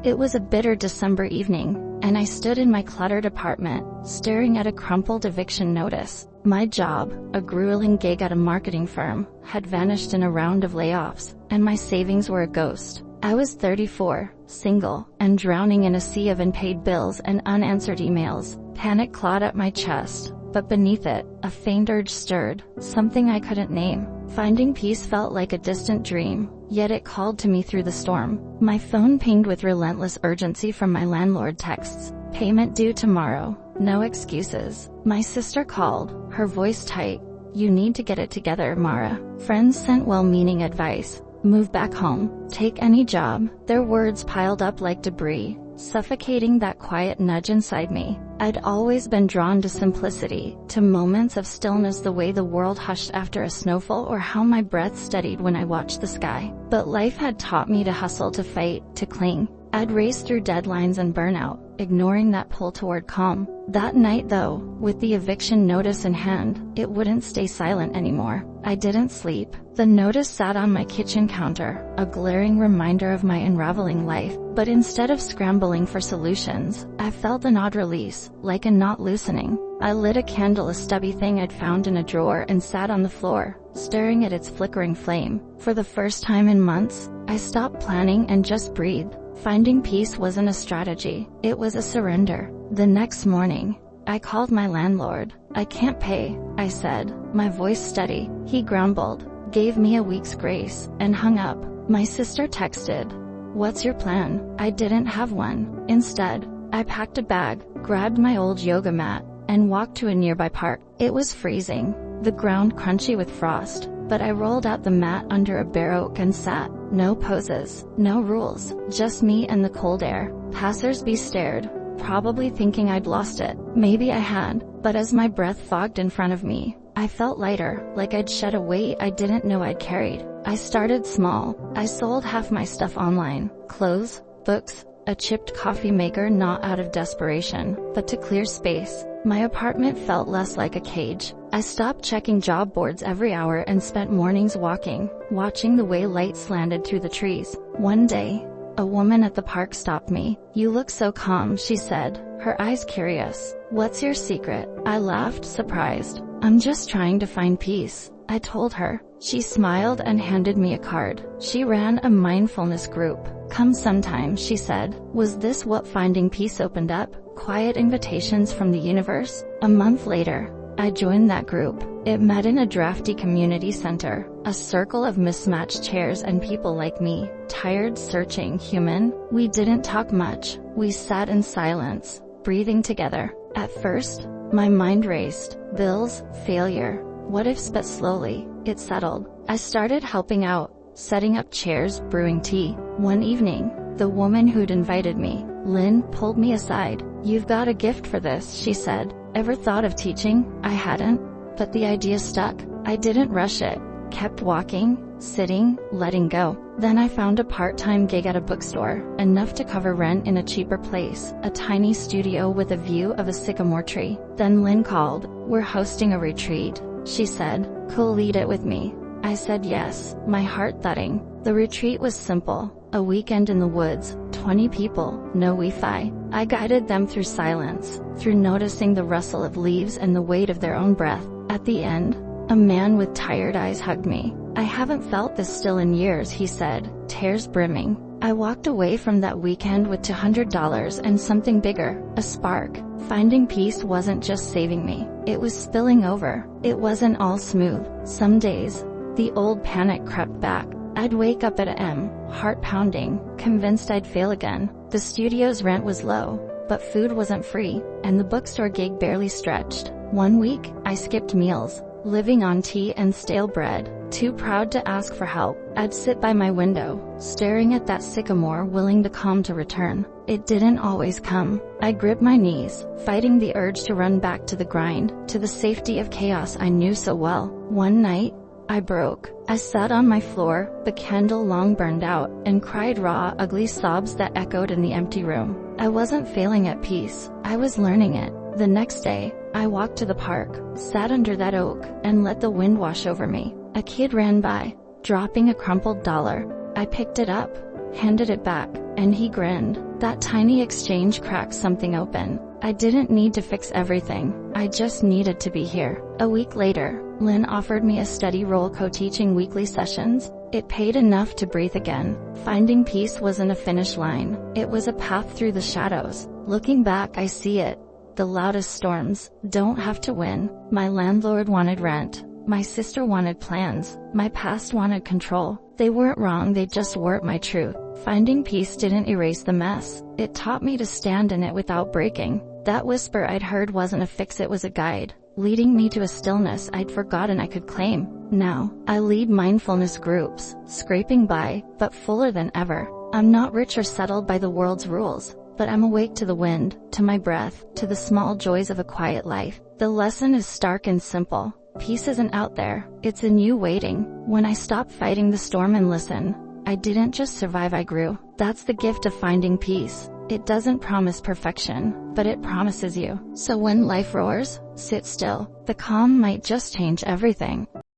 It was a bitter December evening, and I stood in my cluttered apartment, staring at a crumpled eviction notice. My job, a grueling gig at a marketing firm, had vanished in a round of layoffs, and my savings were a ghost. I was 34, single, and drowning in a sea of unpaid bills and unanswered emails. Panic clawed at my chest, but beneath it, a faint urge stirred, something I couldn't name. Finding peace felt like a distant dream, yet it called to me through the storm. My phone pinged with relentless urgency from my landlord texts. Payment due tomorrow. No excuses. My sister called, her voice tight. You need to get it together, Mara. Friends sent well-meaning advice. Move back home. Take any job. Their words piled up like debris, suffocating that quiet nudge inside me. I'd always been drawn to simplicity, to moments of stillness, the way the world hushed after a snowfall or how my breath steadied when I watched the sky. But life had taught me to hustle, to fight, to cling. I'd raced through deadlines and burnout, ignoring that pull toward calm. That night though, with the eviction notice in hand, it wouldn't stay silent anymore. I didn't sleep. The notice sat on my kitchen counter, a glaring reminder of my unraveling life. But instead of scrambling for solutions, I felt an odd release, like a knot loosening. I lit a candle, a stubby thing I'd found in a drawer, and sat on the floor, staring at its flickering flame. For the first time in months, I stopped planning and just breathed. Finding peace wasn't a strategy, it was a surrender. The next morning, I called my landlord. I can't pay, I said, my voice steady. He grumbled, gave me a week's grace, and hung up. My sister texted, "What's your plan?" I didn't have one. Instead, I packed a bag, grabbed my old yoga mat, and walked to a nearby park. It was freezing, the ground crunchy with frost, but I rolled out the mat under a bare oak and sat. No poses, no rules, just me and the cold air. Passers-by stared, probably thinking I'd lost it. Maybe I had, but as my breath fogged in front of me, I felt lighter, like I'd shed a weight I didn't know I'd carried. I started small. I sold half my stuff online, clothes, books, a chipped coffee maker, not out of desperation, but to clear space. My apartment felt less like a cage. I stopped checking job boards every hour and spent mornings walking, watching the way light slanted through the trees. One day, a woman at the park stopped me. "You look so calm," she said, her eyes curious. "What's your secret?" I laughed, surprised. "I'm just trying to find peace," I told her. She smiled and handed me a card. She ran a mindfulness group. "Come sometime," she said. Was this what finding peace opened up? Quiet invitations from the universe? A month later, I joined that group. It met in a drafty community center, a circle of mismatched chairs and people like me, tired, searching, human. We didn't talk much. We sat in silence, breathing together. At first, my mind raced. Bills, failure, what ifs, but slowly, it settled. I started helping out, setting up chairs, brewing tea. One evening, the woman who'd invited me, Lynn, pulled me aside. "You've got a gift for this," she said. Ever thought of teaching? I hadn't, but the idea stuck. I didn't rush it, kept walking, sitting, letting go. Then I found a part-time gig at a bookstore, enough to cover rent in a cheaper place, a tiny studio with a view of a sycamore tree. Then Lynn called. "We're hosting a retreat," she said. "Cool, lead it with me." I said yes, my heart thudding. The retreat was simple, a weekend in the woods, 20 people, no Wi-Fi. I guided them through silence, through noticing the rustle of leaves and the weight of their own breath. At the end, a man with tired eyes hugged me. "I haven't felt this still in years," he said, tears brimming. I walked away from that weekend with $200 and something bigger, a spark. Finding peace wasn't just saving me, it was spilling over. It wasn't all smooth. Some days, the old panic crept back. I'd wake up at a.m., heart pounding, convinced I'd fail again. The studio's rent was low, but food wasn't free, and the bookstore gig barely stretched. One week, I skipped meals, living on tea and stale bread, too proud to ask for help. I'd sit by my window, staring at that sycamore, willing the calm to return. It didn't always come. I gripped my knees, fighting the urge to run back to the grind, to the safety of chaos I knew so well. One night, I broke. I sat on my floor, the candle long burned out, and cried raw, ugly sobs that echoed in the empty room. I wasn't failing at peace, I was learning it. The next day, I walked to the park, sat under that oak, and let the wind wash over me. A kid ran by, dropping a crumpled dollar. I picked it up, handed it back, and he grinned. That tiny exchange cracked something open. I didn't need to fix everything, I just needed to be here. A week later, Lynn offered me a steady role co-teaching weekly sessions. It paid enough to breathe again. Finding peace wasn't a finish line, it was a path through the shadows. Looking back, I see it. The loudest storms don't have to win. My landlord wanted rent. My sister wanted plans. My past wanted control. They weren't wrong, they just weren't my truth. Finding peace didn't erase the mess. It taught me to stand in it without breaking. That whisper I'd heard wasn't a fix, it was a guide, leading me to a stillness I'd forgotten I could claim. Now, I lead mindfulness groups, scraping by, but fuller than ever. I'm not rich or settled by the world's rules, but I'm awake to the wind, to my breath, to the small joys of a quiet life. The lesson is stark and simple. Peace isn't out there, it's in you waiting. When I stopped fighting the storm and listen, I didn't just survive, I grew. That's the gift of finding peace. It doesn't promise perfection, but it promises you. So when life roars, sit still. The calm might just change everything.